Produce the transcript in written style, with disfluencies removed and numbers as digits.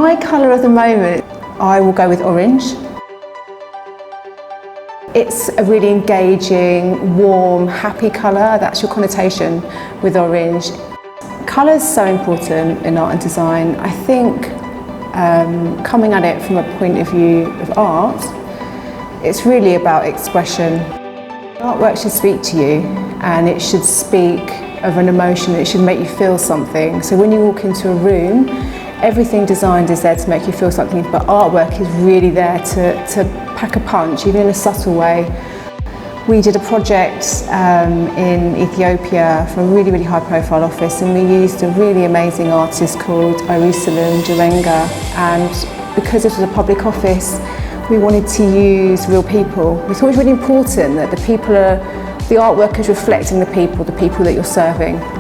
My colour of the moment, I will go with orange. It's a really engaging, warm, happy colour. That's your connotation with orange. Colour is so important in art and design. I think coming at it from a point of view of art, it's really about expression. Artwork should speak to you, and it should speak of an emotion. It should make you feel something. So when you walk into a room, everything designed is there to make you feel something, but artwork is really there to pack a punch, even in a subtle way. We did a project in Ethiopia for a really, really high-profile office, and we used a really amazing artist called Jerusalem Jarenga. And because this was a public office, we wanted to use real people. We thought it was really important that the artwork is reflecting the people that you're serving.